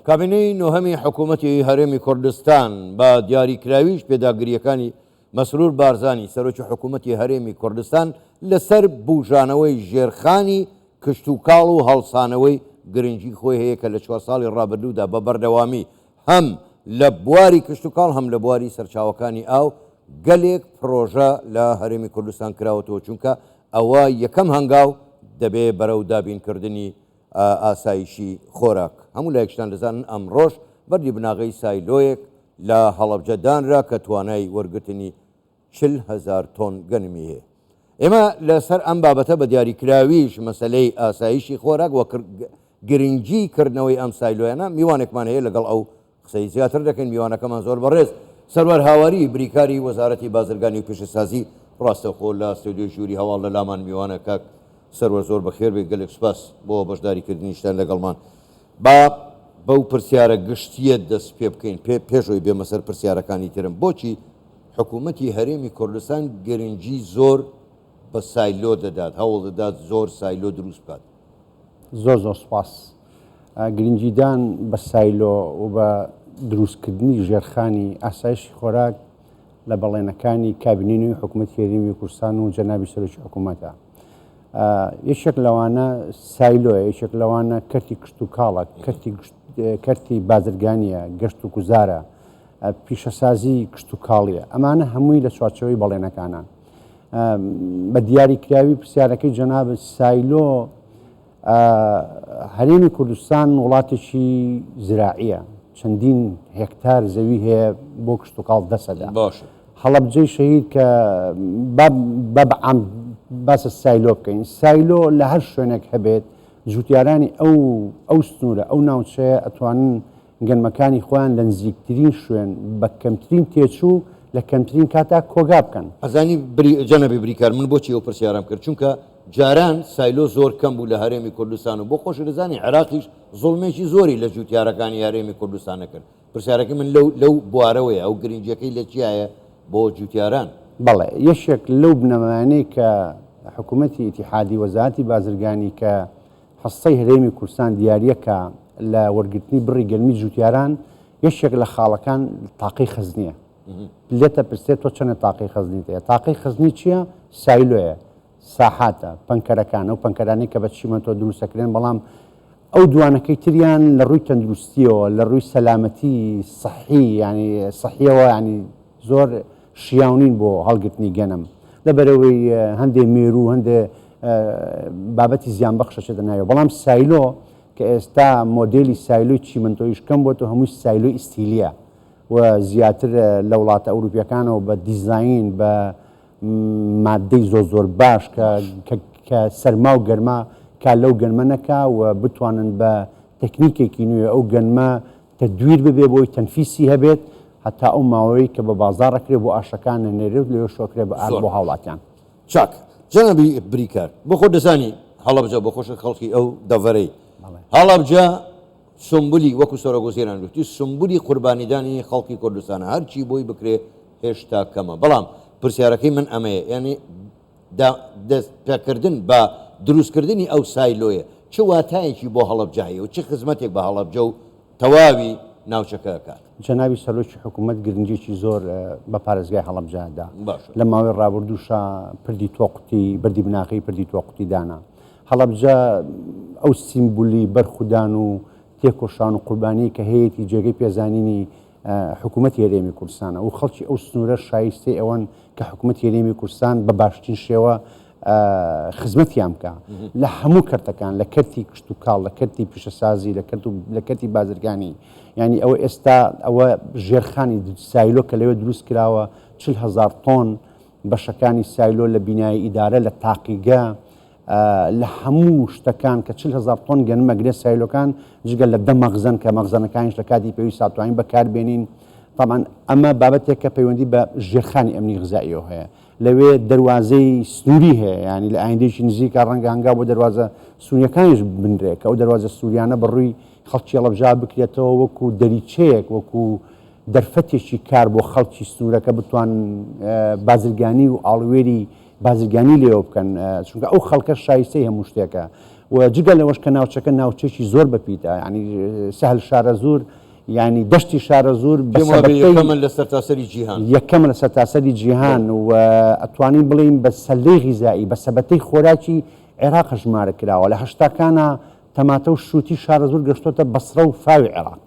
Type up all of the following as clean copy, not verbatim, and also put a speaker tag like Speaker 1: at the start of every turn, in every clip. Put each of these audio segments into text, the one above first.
Speaker 1: کابینەی نۆهەمی حکوومەتی هەرێمی کوردستان بە دیاریکراویش پێداگریەکانی مەسرور بارزانی سەرۆکی حکوومەتی هەرێمی کوردستان لەسەر بوژانەوەی ژێرخانی کشت و کاڵ و هەڵسانەوەی گرنگی خۆی هەیە کە لە 4 ساڵی ڕابردوودا بە بەردەوامی هەم لە بواری کشت و کاڵ هەم لە بواری سەرچاوەکانی ئاو گەلێک پرۆژە لە هەرێمی کوردستان کراوەتەوە چونکە ئەوە یەکەم هەنگاو دەبێ بەرەو دابینکردنی ئاسایشی خۆراک. هەموو لایەکشتان دەزانن ئەمڕۆژ بەردی بناغی سایلۆیەک لە هەڵەبجە دانرا کە توانای وەرگرتنی 40,000 تۆن گەنمی هەیە. ئێمە لەسەر ئەم بابەتە بە دیاریکراویش مەسلەی ئاسایشی خۆراک و گرنگی کردنەوەی ئەم سایلۆیانە میوانێکمان هەیە لەگەڵ ئەو قسەی زیاتر دەکەین. میوانەکەمان زۆر بەڕێز سەروەر هاواری بریکاری وەزارەتی بازرگانی و پێشەسازی ڕاستەخۆ لە ستودیۆ ژووری هەواڵ لە لامان میوانە کاک سەروەر زۆر بەخێر بێت گەلێک سوپاس بۆ بەشداریکردنیشتان لەگەڵمان. با بەو پرسیارە گشتیە دەست پێ بکەین پێشەوەی بێمە سەر پرسیارەکانی ترم. بۆچی حکوومەتی هەرێمی کوردستان گرنگی زۆر بە سایلۆ دەدات، هەوڵ دەدات زۆر سایلۆ دروست بکات؟
Speaker 2: زۆر سوپاس. گرنگیدان بە سایلۆ و بە دروستکردنی ژێرخانی ئاسایشی خۆراک لە بەڵێنەکانی کابینەی حکوومەتی هەرێمی کوردستان و جەنابی سەرۆکی حکوومەتە. یەکێک لەوانە سایلۆیە، یەکێک لەوانە کەرتی کشت و کاڵە، کەرتی بازرگانیە، گەشت و گوزارە، پیشەسازی کشت و کاڵیە. ئەمانە هەمووی لە چوارچەوەی بەڵێنەکانان. بە دیاریکراوی پرسیارەکەی جەناب سایلۆ، هەرێمی کوردستان وڵاتێکی زراعیە، چەندین هێکتار زەوی هەیە بۆ کشت و کاڵ دەسەدا. هەڵەبجەی شەهید کە باسە سایلۆ بکەین. سایلۆ لە هەر شوێنێک هەبێت جوتیارانی ئەو سنوورە ئەو ناوچەیە ئەتوانن گەنمەکانی خۆیان لە نزیکترین شوێن بە کەمترین تێچوو لە کەمترین کاتا کۆگا بکەن.
Speaker 1: ئەزانی جەنەبی بریکار من بۆچی ئەو پرسیارم کرد چونکە جاران سایلۆ زۆر کەم بوو لە هەرێمی کوردستان و بۆ خۆش دەزانی عێراقیش زوڵمێکی زۆری لە جوتیارەکانی هەرێمی کوردستانە کرد. پرسیارەکەی من لەو بوارەوەیە ئەو گرنگیەکەی لە چیایە بۆ جوتیاران؟
Speaker 2: بەڵێ یەشێک لەو بنەمایانەی کە حکوومەتی ئیتیحادی وەزارەتی بازرگانی کە هەستەی هەرێمی کوردستان دیاریەکە لە وەرگرتنی بڕی گەرمی جوتیاران، یەشێک لە خاڵەکان تاقەی خزنیە. لێتە پرسێت تۆ چەنە تاقەی خزنیت هەیە؟ تاقەی خزنی چییە؟ سایلۆیە، ساحاتە، پەنکەرەکان، ئەو پەنکەرانی کە بە چیمەتۆ دروستەکرێن، بەڵام ئەو دوانەکەی تریان لە ڕووی تەندروستیەوە، لە ڕووی سەلامەتی سەحی ینی سەحیەوە ینی زۆر شیاونین بۆ هەڵگرتنی گەنم لەبەرەوەی هەندێک مێرو هەندێک بابەتی زیان بەخشەچێتە ناوێ. بەڵام سایلۆ کە ئێستا مۆدێلی سایلۆی چیمەنتۆیش کەم بۆتە هەمووی سایلۆی ئیستیلیە و زیاتر لە وڵاتە ئەوروپیەکانەوە بە دیزاین بە مادەی زۆر باش کە سەرما و گەرما کا لەو گەنمە نەکا و بتوانن بە تەکنیکێکی نوێ ئەو گەنمە تەدویر ببێ بۆی تەنفیسی هەبێت هەتا ئەو ماوەی کە بە بازاڕەکرێ بۆ ئاشەکان نەنێرێت لێ شۆکرێ بە ئار بۆ هاوڵاتیان.
Speaker 1: چاک جەنابی بریکار بۆ خۆ دەزانی هەڵەبجە بۆ خۆشە خەڵکی ئەو دەڤەرەی هەڵەبجە سمبولی وەکو سۆرەگۆزیران گوتی سمبولی قوربانیدانی خەڵکی کوردستانە هەرچی بۆی بکرێ هێشتا کەمە. بەڵام پرسیارەکەی من ئەمەیە یعنی دەستپێکردن بە دروستکردنی ئەو سایلۆیە چ واتایەکی بۆ هەڵەبجە هەیە و چه خزمەتێک بە هەڵەبجە و تەواوی ناوچەکە کات؟
Speaker 2: جەنابی سەرۆکی حکوومەت گرنگێکی زۆر بە پارێزگای هەڵەبجەدا لە ماوەی ڕابردووشە پردی تۆقوتی بەردی بناغی پردی تۆقوتی دانا. هەڵەبجە ئەو سیمبولی بەرخودان و تێکۆشان و قوربانی کە هەیەی جێگەی پێزانینی حکوومەتی هەرێمی کوردستانە و خەڵکی ئەو سنوورە شایستەی ئەوەن کە حکوومەتی هەرێمی کوردستان بە باشترین شێوە خزمەتیان بکە لە هەموو کەرتەکان، لە کەرتی کشت و کاڵ، لە کەرتی پیشەسازی، لە کەرتی بازرگانی. ینی ئەوە ئێستا ئەوە ژێرخانی سایلۆ کە لەوێ دروست کراوە 40,000 تۆن بەشەکانی سایلۆ لە بینایی ئیدارە لە تاقیگە لە هەموو شتەکان کە 40,000 تۆن گەنمەگرێت سایلۆکان جگە لە دە مەخزن کە مەخزنەکانیش لە کاتی پێویست ساتوانین بەکاربێنین. طبعاً ئەمە بابەتێک کە پەیوەندی بە ژێرخانی ئەمنی غزاییەوە هەیە. لەوێ دەواازەی سنووری هەیە ینی لە ئایندێکی نزیکە ڕەنگە هەنگا بۆ دەواازە سونیەکانیش بنرێت کە ئەو دەواازە سووریانە بەڕووی خەڵکی هەڵەبجە بکرێتەوە وەکو دەریچەیەک وەکو دەرفەتێکی کار بۆ خەڵکی سنوورەکە بتوان بازرگانی و ئاڵوێری بازرگانی لێوە بکەن چونکە ئەو خەڵکە شایستەی هەموو شتێکە وجگە لەوەش کە ناوچەکە ناوچێکی زۆر بەپیتە ینی سەهل شارە زۆر ینی دەشتی شارە زۆر یەکەم لە سەرتاسەری جیهان و ئەتوانین بڵین بە سەلەی غیزایی بە سەبەتەی خۆراکی عێراق ژمارە کراوە لە هەشتاکانە تەماتە و شووتی شارە زۆر گەشتۆتە بەسرە و فاوی عێراق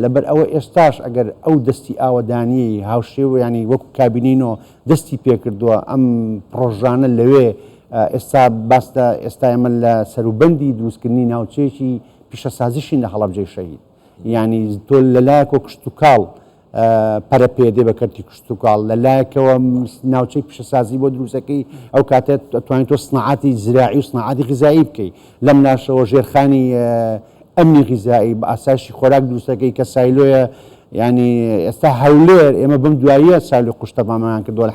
Speaker 2: لەبەر ئەوە ئێستاش ئەگەر ئەو دەستی ئاوەدانی هاوشێوە ینی وەکو کابینینەوە دەستی پێکردووە ئەم پرۆژانە لەوێ ئێستا باستا ئێستا ئێمە لە سەروبەندی دروستکردنی ناوچەیەکی پیشەسازیشین لە هەڵەبجەی شەهید ینی تۆ لەلایەکەوە کشت و کاڵ پەرەپێدێ بە کەرتی کشت و کاڵ لەلایەکەوە ناوچەی پیشەسازی بۆ دروستەکەی ئەو کاتێت دەتوانیت تۆ سنعاتی زراعی و سنعاتی غیزایی بکەیت لەم لاشەوە ژێرخانی ئەمنی غیزایی بە ئاسایشی خۆراک دروستەکەی کە سایلۆیە ینی ئێستا هەولێر ئێمە بم دواییە سالی قوشتەپامان کردووە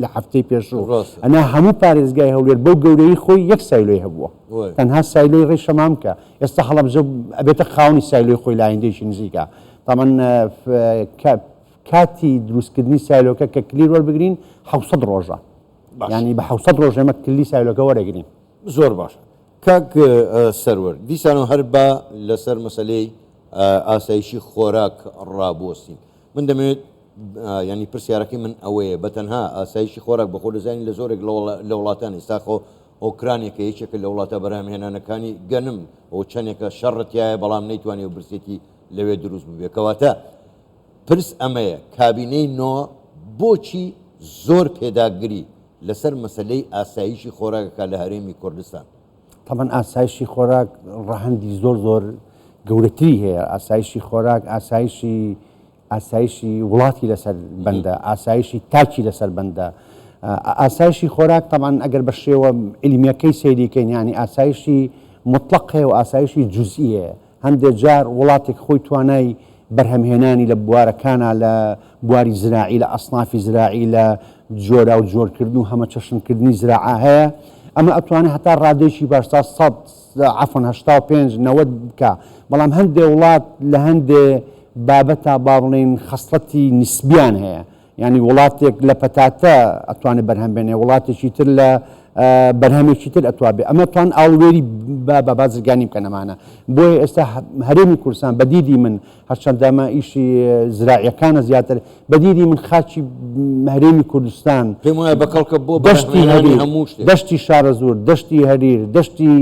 Speaker 2: لە هەفتەی پێشوو ئەنا هەموو پارێزگای هەولێر بەو گەورەی خۆی یەک سایلۆی هەبووە تەنها سایلۆی ڕێشەمام کە ئێستا هەڵەبجە ئەبێتە خاونی سایلۆی خۆی لایەندەیەکی نزیکە تامان کاتی دروستکردنی سایلۆکە کە کلی وەربگرین 700 ڕۆژە ینی بە 700 ڕۆژ ئێمە کلی سایلۆکە وەرەگرین
Speaker 1: زۆر باشە کاک سەرور دیسان و هەر بە لەسەر مەسەلەی ئاسایشی خۆراک ڕابۆستین من دەمەوێت ینی پرسیارەکەی من ئەوەیە بەتەنها ئاسایشی خۆراک بەخۆ دەزانین لە زۆرێک لە وڵاتان ئێستاخۆ ئۆکرانێکە یەکێکە لە وڵاتە بەرهەمهێنانەکانی گەنم ئەو چەندێکە شەڕەتایە بەڵام نەیتوانێت و برسێتی لەوێ دروست ببێت کەواتە پرس ئەمەیە کابینەی نۆ بۆچی زۆر پێداگری لەسەر مەسلەی ئاسایشی خۆراکەکە لە هەرێمی کوردستان
Speaker 2: طبعا ئاسایشی خۆراک ڕەهەندی زۆر گەورەتری هەیە ئاسایشی خۆراک ئاسایشی وڵاتی لەسەر بەندە ئاسایشی تاکی لەسەر بەندە ئاسایشی خۆراک طبعا ئەگەر بە شێوە عیلمیەکەی سەیریکەین ینی ئاسایشی مطلق هەیە و ئاسایشی جوزئیە هەندێک جار وڵاتێک خۆی توانای بەرهەمهێنانی لە بوارەکانە لە بواری زراعی لە ئەسنافی زراعی لە جۆرا و جۆرکردن و هەمە چەشنکردنی زراعە هەیە ئەمە ئەتوانێت هەتا ڕادێکی باشتا 85 بکە بەڵام هەندێ وڵات لە هەندێ بابەتە با بڵێن خەسڵەتی نسبیان هەیە ینی وڵاتێک لە پەتاتە ئەتوانێت بەرهەم بێنێ وڵاتێکی تر لە بەرهەمێکی تر ئەتوابێ ئەمە توان ئاڵوێری بە بازرگانی بکەنەمانە بۆیە ئێستا هەرێمی کوردستان بەدیدی من هەرچەندەمە ئیشی زراعیەکانە زیاتر بەدیدی من خاچی هەرێمی کوردستان
Speaker 1: پێم وایە بەکەڵکە بۆ
Speaker 2: دەشتی شارە زۆر دەشتی هەریر دەشتی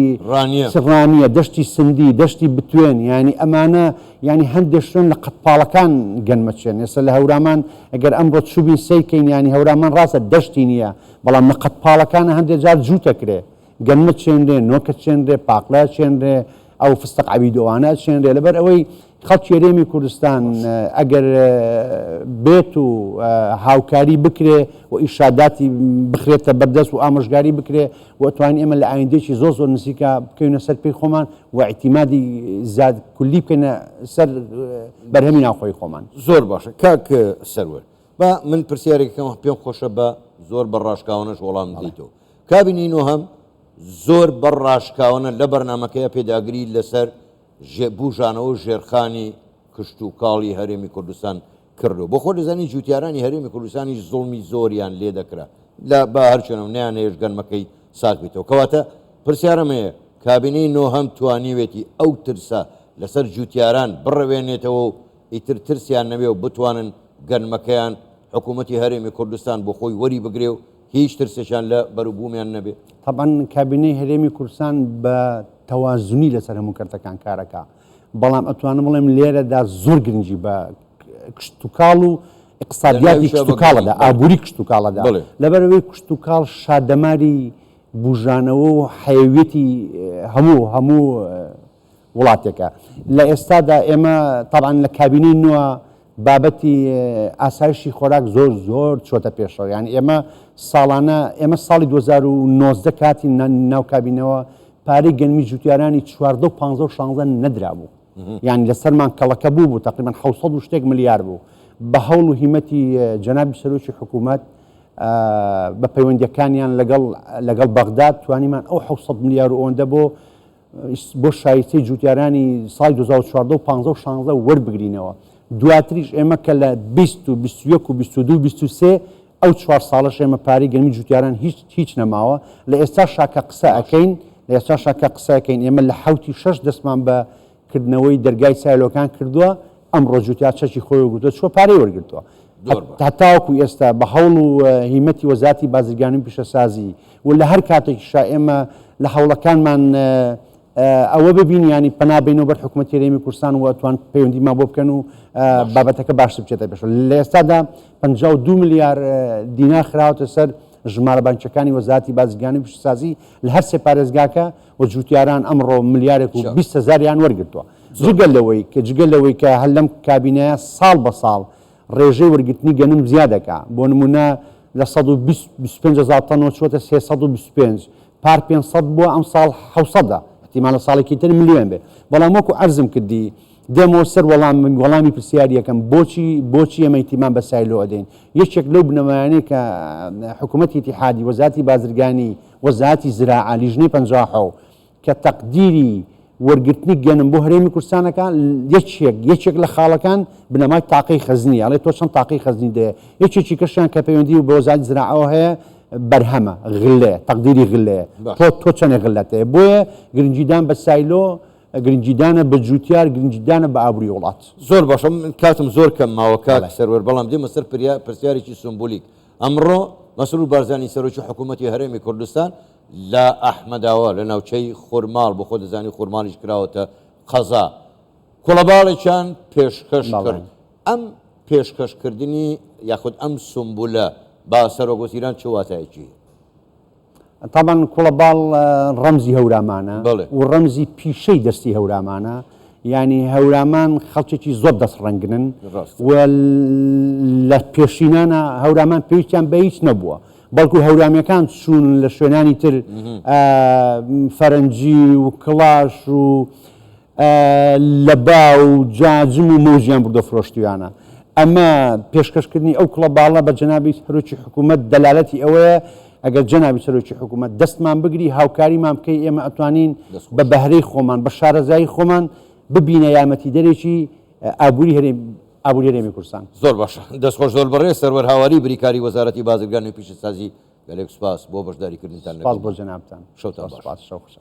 Speaker 2: سڕانیە دەشتی سندی دەشتی بتوێن ینی ئەمانە ینی هەندێک شوێن لە قەتپاڵەکان گەنمەچێن ئێستا لە هەورامان ئەگەر ئەمڕۆ چوبین سەیکەین ینی هەورامان ڕاستە دەشتی نییە بەڵام لە قەتپاڵەکانە هەندێک جار جووتەکرێ گەنمە چێنرێ نۆکە چێنرێ پاقلا چێنرێ ئەو فستق عەبیدۆوانە چێنرێ لەبەر ئەوەی خەڵکی هەرێمی کوردستان ئەگەر بێت و هاوکاری بکرێ و ئیشاداتی بخرێتە بەردەست و ئامۆژگاری بکرێ و ئەتوانین ئێمە لە ئایندێکی زۆر نزیکە بکەوینە سەر پێی خۆمان و ئیعتیمادی زاد کولی بکەینە سەر بەرهەمی ناوخۆی خۆمان
Speaker 1: زۆر باشە کاک سەروەر با من پرسیارێکەکەم پێم خۆشە بە زۆر بەڕاشکاوانەش وەڵام بدەیتەوە کابینینۆ هەم زۆر بەڕاشکاوانە لە بەرنامەکەیە پێداگری لەسەر بوژانەوە ژێرخانی کشت و کاڵی هەرێمی کوردستان کردو بۆ خۆ دەزانی جوتیارانی هەرێمی کوردستانی زوڵمی زۆریان لێ دەکرا لە بە هەرچێنم نیان هێژگەنمەکەی ساک بێتەوە کەواتە پرسیارەمەیە کابینەی نۆ هەم توانیوێتی ئەو ترسە لەسەر جوتیاران بڕەوێنێتەوە و ئیتر ترسیان نەبێ و بتوانن گەنمەکەیان حکوومەتی هەرێمی کوردستان بۆ خۆی وەری بگرێ و هیچ ترسێکیان لە بەروبوومیان نەبێ
Speaker 2: طبعا کابینەی هەرێمی کوردستان بە تەوازنی لەسەر هەموو کەرتەکان کارەکە بەڵام ئەتوانم بڵێم لێرەدا زۆر گرنگی بە کشت و کاڵ و اقتصادیاتی کشت و کاڵەدا ئابووری کشت و کاڵەدا لەبەرەوەی کشت و کاڵ شادەماری بوژانەوە و حەیوێتی هەموو وڵاتێکە لە ئێستادا ئێمە طبعا لە کابینەی نوێ بابەتی ئاسایشی خۆراک زۆر چۆتە پێشەوە یعنی ئێمە ساڵی 2019 کاتی ناو کابینەوە پارەی گەنمی جوتیارانی 14 و 15 و 16 نەدرا بوو یعنی لەسەرمان کەڵەکە بوو تقریبا 700 و شتێک ملیار بوو بە هەوڵ و هیمەتی جەنابی سەرۆکی حکوومەت بە پەیوەندیەکانیان لەگەڵ بەغداد توانیمان ئەو 700 ملیار و ئەوەندە بۆ شایستەی جوتیارانی ساڵی 2014 و 15 و 16 وەربگرینەوە دواتریش ئێمە کە لە 20 و 21 و 22 23 ئەو 4 ساڵەش ئێمە پارەی گەنمی جوتیاران هیچ نەماوە لە ئێستا شاکە قسە ئەەکەین لە ئێستاشا کە قسەکەین ئێمە لە 6 دەستمان بە کردنەوەی دەرگای سایلۆکان کردووە ئەمڕۆ جوتیار چەکی خۆی گوتووە چۆ پارەی وەرگرتووە هەتاوەکو ئێستا بە هەوڵ و هیمەتی وەزارەتی بازرگانی پیشەسازی و لە هەر کاتێکیشا ئێمە لە هەوڵەکانمان ئەوە ببینیانی پەنابێنەوە بەر حکوومەتی هەرێمی کوردستان و ئەتوان پەیوەندیمان بۆ بکەن و بابەتەکە باشتر بچێتە پێش لە ئێستادا 52 ملیار دینار خراوەتە سەر ژمارە بانکیەکانی وەزارەتی بازرگانی پیشەسازی لە هەر سێ پارێزگاکە و جوتیاران ئەمڕۆ ملیارێک و 20,000 وەرگرتووە جگەل لەوەی کە هەر لەم کابینەیە ساڵ بە ساڵ ڕێژەی وەرگرتنی گەنم زیادەکە بۆ نمونە لە 125,000 تەنەوە چوەتە 325 پار 500 بووە ئەم ساڵ 700 احتیمال لە ساڵێکی تر ملیۆن بێ بەڵام وەکو عەرزم کردی دێمەوە سەر وەڵامی پرسیاری یەکەم بۆچی ئەمە ئیتیمان بە سایلۆ ئەدەین یەکێک لەو بنەمایانەی کە حکوومەتی ئیتیحادی وەزارەتی بازرگانی وەزارەتی زراعە لیژنەی 50 کە تەقدیری وەرگرتنی گەنم بۆ هەرێمی کوردستانەکە یەکێک لە خاڵەکان بنەمای تاقەی خەزنی ئەڵێ تۆ چەند تاقەی خەزنی دەیە یەکێکی کەشیان کە پەیوەندی و بە وەزارەتی زراعەوە هەیە بەرهەمە غلێ تەقدیری غلێ تۆ چەندێک غلەت هەیە بۆیە گرنگیدان بە سایلۆ گرنگیدانە بە جوتیار گرنگیدانە بە ئابووری وڵات
Speaker 1: زۆر باشە کاتم زۆر کەم ماوە کات سەروەر بەڵام دێمە سەر پرسیارێکی سمبولیک ئەمڕۆ مەسرور بارزانی سەرۆکی حکوومەتی هەرێمی کوردستان لە ئەحمەداوە لە ناوچەی خورماڵ بۆ خۆ دەزانی خورماڵیش کراوەتە قەزا کوڵەباڵێکیان پێشکەش کرد ئەم پێشکەشکردنی یاخود ئەم سمبولە با سەرۆگۆسیران چه واتایەکی
Speaker 2: طبعا کوڵەباڵ ڕەمزی هەورامانە و ڕەمزی پیشەی دەستی هەورامانە یعنی هەورامان خەڵکێکی زۆر دەستڕەنگنن و لە پێشینانە هەورامان پێویستیان بە هیچ نەبووە بەڵکو هەورامیەکان چوون لە شوێنانی تر فەرەنجی و کڵاش و لەبا و جاجم و مۆژیان بردە فرۆشتویانە ئەمە پێشکەشکردنی ئەو کوڵەباڵە بە جەنابی سەرۆکی حکوومەت دەلالەتی ئەوەیە ئەگەر جەنابی سەرۆکی حکوومەت دەستمان بگری هاوکاریمان بکەی ئێمە ئەتوانین بە بەهرەی خۆمان بە شارەزایی خۆمان ببینە یارمەتی دەرێکی ئابووری هەرێمی کوردستان
Speaker 1: زۆر باشە دەستخۆش زۆر بەڕێ سەروەر هاواری بریکاری وەزارەتی بازرگانی و پیشەسازی گەلێک سوپاس بۆ بەشداریکردنتان
Speaker 2: سپاس بۆ جەنابتان
Speaker 1: شەوتان باش.
Speaker 2: شەو خۆش.